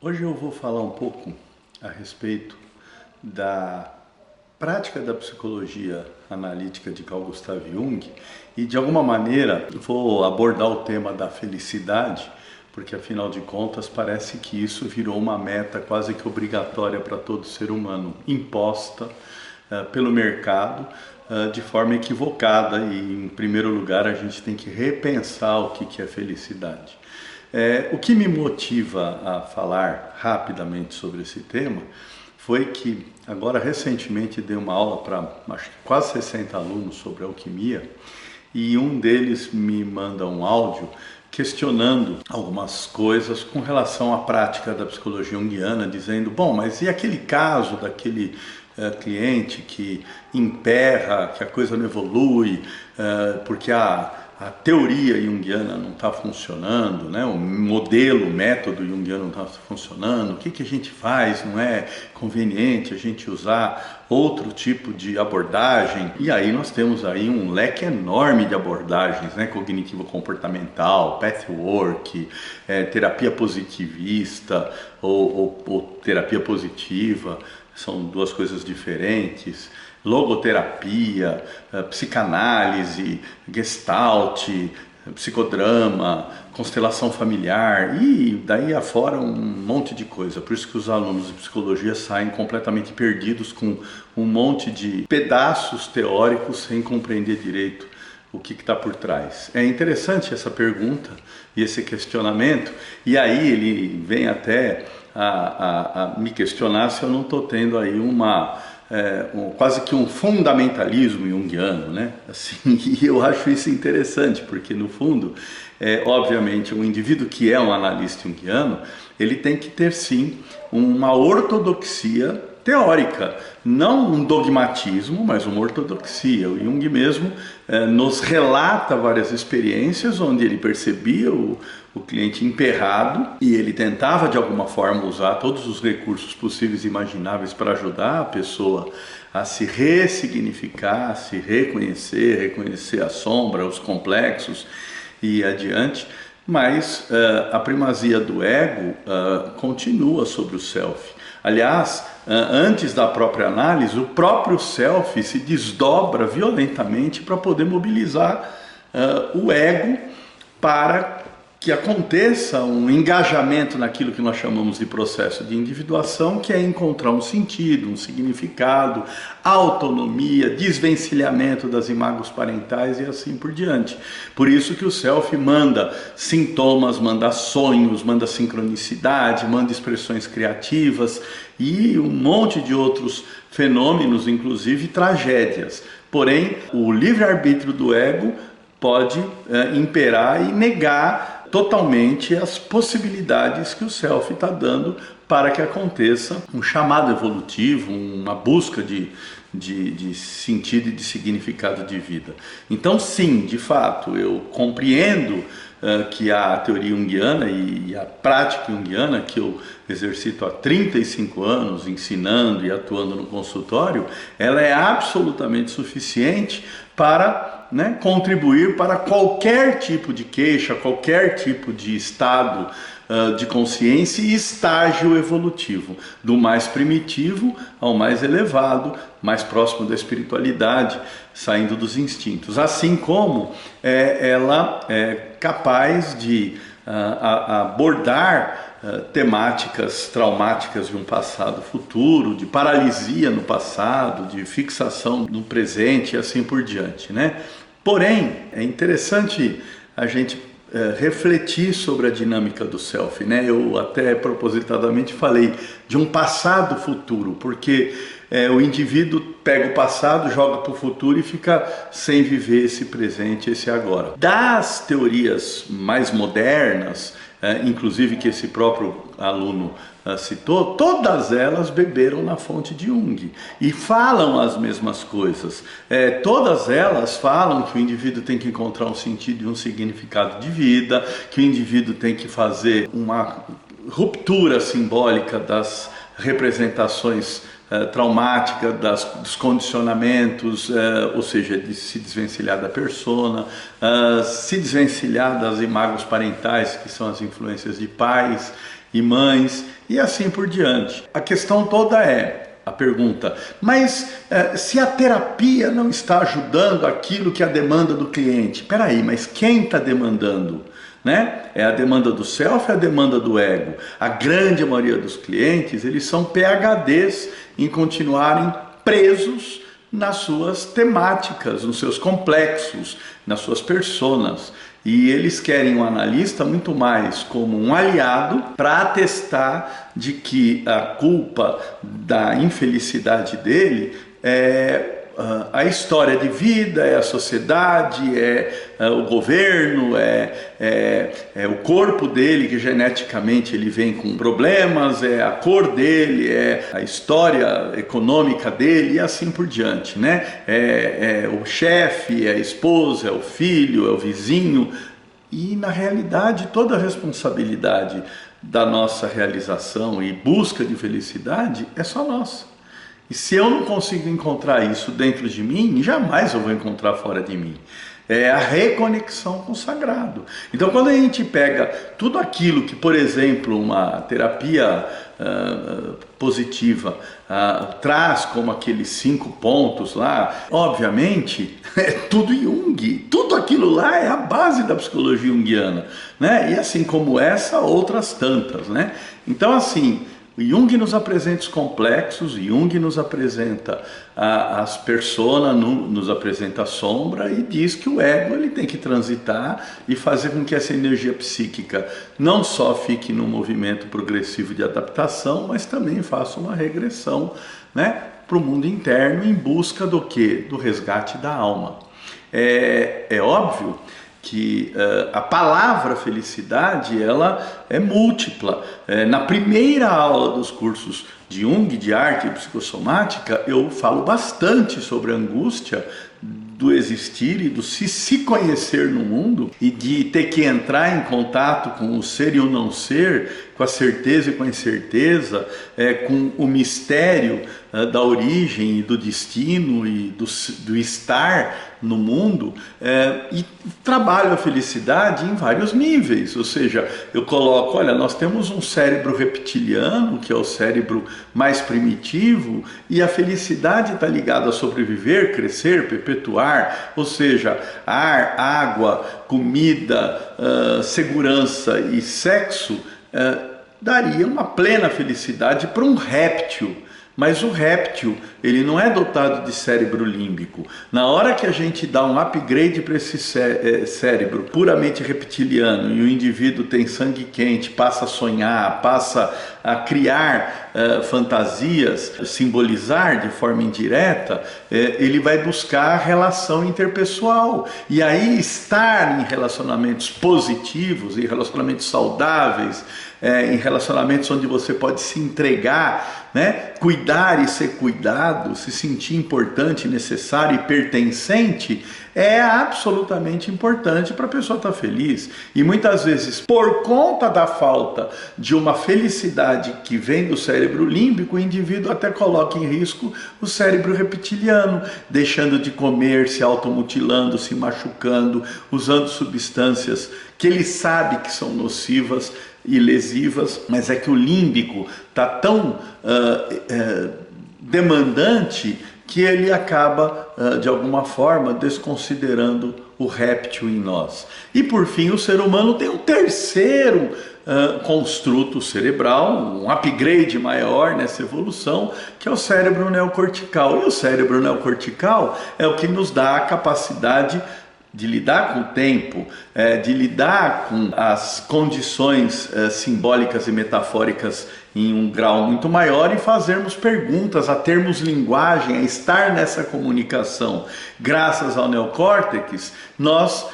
Hoje eu vou falar um pouco a respeito da prática da psicologia analítica de Carl Gustav Jung e, de alguma maneira, vou abordar o tema da felicidade, porque afinal de contas parece que isso virou uma meta quase que obrigatória para todo ser humano, imposta pelo mercado de forma equivocada, e em primeiro lugar a gente tem que repensar o que é felicidade. O que me motiva a falar rapidamente sobre esse tema foi que agora recentemente dei uma aula para quase 60 alunos sobre alquimia, e um deles me manda um áudio questionando algumas coisas com relação à prática da psicologia junguiana, dizendo: bom, mas e aquele caso daquele cliente que emperra, que a coisa não evolui, porque a teoria junguiana não está funcionando, né? O modelo, o método junguiano não está funcionando, o que a gente faz? Não é conveniente a gente usar outro tipo de abordagem? E aí nós temos aí um leque enorme de abordagens, né? Cognitivo-comportamental, pathwork, terapia positivista ou terapia positiva, são duas coisas diferentes. Logoterapia, psicanálise, gestalt, psicodrama, constelação familiar e daí afora um monte de coisa. Por isso que os alunos de psicologia saem completamente perdidos com um monte de pedaços teóricos sem compreender direito o que está por trás. É interessante essa pergunta e esse questionamento, e aí ele vem até a me questionar se eu não estou tendo aí quase que um fundamentalismo junguiano, né? Assim, e eu acho isso interessante, porque no fundo, obviamente, um indivíduo que é um analista junguiano, ele tem que ter sim uma ortodoxia teórica, não um dogmatismo, mas uma ortodoxia. O Jung mesmo nos relata várias experiências onde ele percebia o cliente emperrado e ele tentava de alguma forma usar todos os recursos possíveis e imagináveis para ajudar a pessoa a se ressignificar, a se reconhecer a sombra, os complexos e adiante. Mas a primazia do ego continua sobre o self. Aliás, antes da própria análise, o próprio self se desdobra violentamente para poder mobilizar o ego para que aconteça um engajamento naquilo que nós chamamos de processo de individuação, que é encontrar um sentido, um significado, autonomia, desvencilhamento das imagens parentais e assim por diante. Por isso que o self manda sintomas, manda sonhos, manda sincronicidade, manda expressões criativas e um monte de outros fenômenos, inclusive tragédias. Porém, o livre-arbítrio do ego pode imperar e negar totalmente as possibilidades que o self está dando para que aconteça um chamado evolutivo, uma busca de sentido e de significado de vida. Então, sim, de fato, eu compreendo que a teoria junguiana e a prática junguiana, que eu exercito há 35 anos, ensinando e atuando no consultório, ela é absolutamente suficiente para contribuir para qualquer tipo de queixa, qualquer tipo de estado de consciência e estágio evolutivo, do mais primitivo ao mais elevado, mais próximo da espiritualidade, saindo dos instintos. Assim como ela é capaz de abordar temáticas traumáticas de um passado futuro, de paralisia no passado, de fixação no presente e assim por diante, né? Porém, é interessante a gente refletir sobre a dinâmica do self, né? Eu até propositadamente falei de um passado futuro, porque o indivíduo pega o passado, joga para o futuro e fica sem viver esse presente, esse agora. Das teorias mais modernas, inclusive que esse próprio aluno citou, todas elas beberam na fonte de Jung e falam as mesmas coisas. Todas elas falam que o indivíduo tem que encontrar um sentido e um significado de vida, que o indivíduo tem que fazer uma ruptura simbólica das representações traumática, dos condicionamentos, ou seja, de se desvencilhar da persona, se desvencilhar das imagens parentais, que são as influências de pais, e mães e assim por diante. A questão toda é a pergunta, mas se a terapia não está ajudando aquilo que é a demanda do cliente, peraí, mas quem está demandando? Né? É a demanda do self, é a demanda do ego. A grande maioria dos clientes, eles são PhDs em continuarem presos nas suas temáticas, nos seus complexos, nas suas personas. E eles querem um analista muito mais como um aliado para atestar de que a culpa da infelicidade dele é a história de vida, é a sociedade, é o governo, é o corpo dele, que geneticamente ele vem com problemas, é a cor dele, é a história econômica dele e assim por diante, né? É o chefe, é a esposa, é o filho, é o vizinho. E na realidade toda a responsabilidade da nossa realização e busca de felicidade é só nossa. E se eu não consigo encontrar isso dentro de mim, jamais eu vou encontrar fora de mim. É a reconexão com o sagrado. Então, quando a gente pega tudo aquilo que, por exemplo, uma terapia positiva traz como aqueles 5 pontos lá, obviamente, é tudo Jung. Tudo aquilo lá é a base da psicologia junguiana, né? E assim como essa, outras tantas, né? Então, assim, Jung nos apresenta os complexos, Jung nos apresenta as personas, nos apresenta a sombra e diz que o ego ele tem que transitar e fazer com que essa energia psíquica não só fique num movimento progressivo de adaptação, mas também faça uma regressão, né, para o mundo interno em busca do quê? Do resgate da alma. É óbvio que a palavra felicidade ela é múltipla. Na primeira aula dos cursos de Jung, de arte e psicossomática, eu falo bastante sobre a angústia do existir e do se conhecer no mundo e de ter que entrar em contato com o ser e o não ser, com a certeza e com a incerteza, com o mistério da origem e do destino e do estar no mundo, e trabalho a felicidade em vários níveis. Ou seja, eu coloco, olha, nós temos um cérebro reptiliano, que é o cérebro mais primitivo, e a felicidade está ligada a sobreviver, crescer, perpetuar, ou seja, ar, água, comida, segurança e sexo, daria uma plena felicidade para um réptil. Mas o réptil, ele não é dotado de cérebro límbico. Na hora que a gente dá um upgrade para esse cérebro puramente reptiliano e o indivíduo tem sangue quente, passa a sonhar, passa a criar fantasias, simbolizar de forma indireta, ele vai buscar a relação interpessoal. E aí estar em relacionamentos positivos, em relacionamentos saudáveis, em relacionamentos onde você pode se entregar, né? Cuidar e ser cuidado, se sentir importante, necessário e pertencente, é absolutamente importante para a pessoa estar feliz. E muitas vezes, por conta da falta de uma felicidade que vem do cérebro límbico, o indivíduo até coloca em risco o cérebro reptiliano, deixando de comer, se automutilando, se machucando, usando substâncias que ele sabe que são nocivas e lesivas, mas é que o límbico está tão demandante que ele acaba, de alguma forma, desconsiderando o réptil em nós. E por fim, o ser humano tem um terceiro construto cerebral, um upgrade maior nessa evolução, que é o cérebro neocortical. E o cérebro neocortical é o que nos dá a capacidade de lidar com o tempo, de lidar com as condições simbólicas e metafóricas em um grau muito maior e fazermos perguntas, a termos linguagem, a estar nessa comunicação. Graças ao neocórtex, nós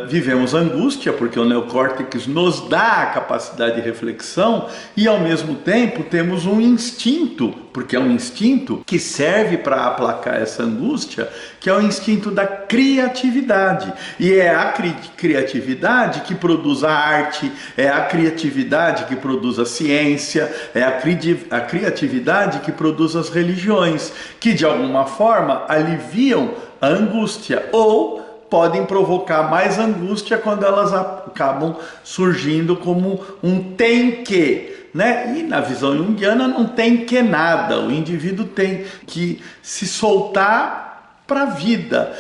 vivemos angústia, porque o neocórtex nos dá a capacidade de reflexão e ao mesmo tempo temos um instinto, porque é um instinto que serve para aplacar essa angústia, que é o instinto da criatividade. E é a criatividade que produz a arte, é a criatividade que produz a ciência, é a criatividade que produz as religiões, que de alguma forma aliviam a angústia ou podem provocar mais angústia quando elas acabam surgindo como um tem que, né? E na visão junguiana não tem que nada, o indivíduo tem que se soltar para a vida,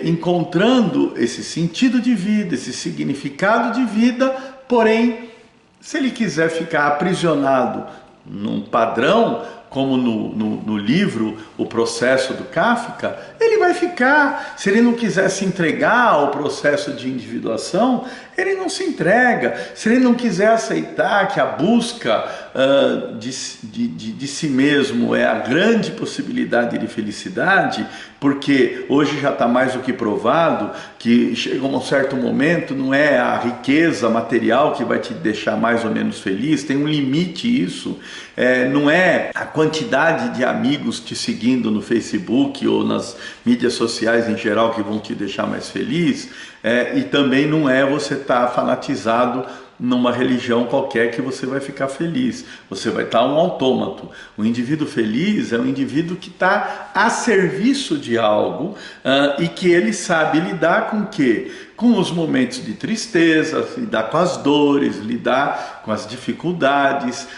encontrando esse sentido de vida, esse significado de vida, porém, se ele quiser ficar aprisionado num padrão, como no livro O Processo do Kafka, ele vai ficar. Se ele não quiser se entregar ao processo de individuação, ele não se entrega. Se ele não quiser aceitar que a busca de si mesmo é a grande possibilidade de felicidade, porque hoje já está mais do que provado que chega um certo momento, não é a riqueza material que vai te deixar mais ou menos feliz, tem um limite isso, não é a quantidade de amigos te seguindo no Facebook ou nas mídias sociais em geral que vão te deixar mais feliz, e também não é você estar fanatizado numa religião qualquer que você vai ficar feliz, você vai estar um autômato. O indivíduo feliz é um indivíduo que está a serviço de algo e que ele sabe lidar com o quê? Com os momentos de tristeza, lidar com as dores, lidar com as dificuldades,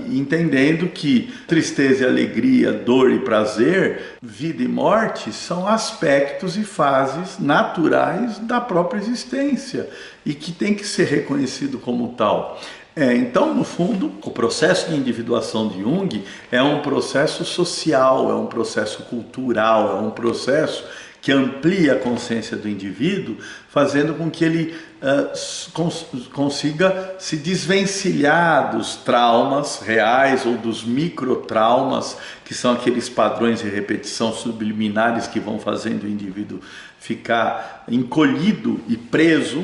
entendendo que tristeza e alegria, dor e prazer, vida e morte são aspectos e fases naturais da própria existência e que tem que ser reconhecido como tal. Então, no fundo, o processo de individuação de Jung é um processo social, é um processo cultural, é um processo que amplia a consciência do indivíduo, fazendo com que ele consiga se desvencilhar dos traumas reais ou dos microtraumas, que são aqueles padrões de repetição subliminares que vão fazendo o indivíduo ficar encolhido e preso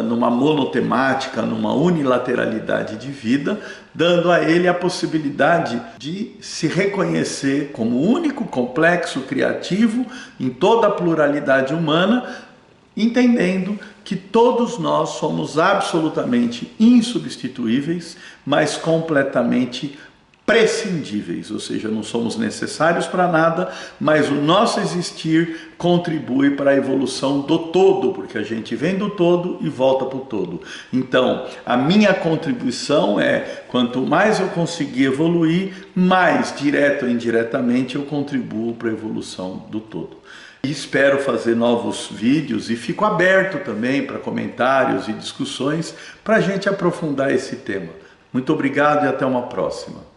numa monotemática, numa unilateralidade de vida, dando a ele a possibilidade de se reconhecer como único, complexo, criativo, em toda a pluralidade humana, entendendo que todos nós somos absolutamente insubstituíveis, mas completamente prescindíveis, ou seja, não somos necessários para nada, mas o nosso existir contribui para a evolução do todo, porque a gente vem do todo e volta para o todo. Então, a minha contribuição é, quanto mais eu conseguir evoluir, mais, direto ou indiretamente, eu contribuo para a evolução do todo. E espero fazer novos vídeos e fico aberto também para comentários e discussões para a gente aprofundar esse tema. Muito obrigado e até uma próxima.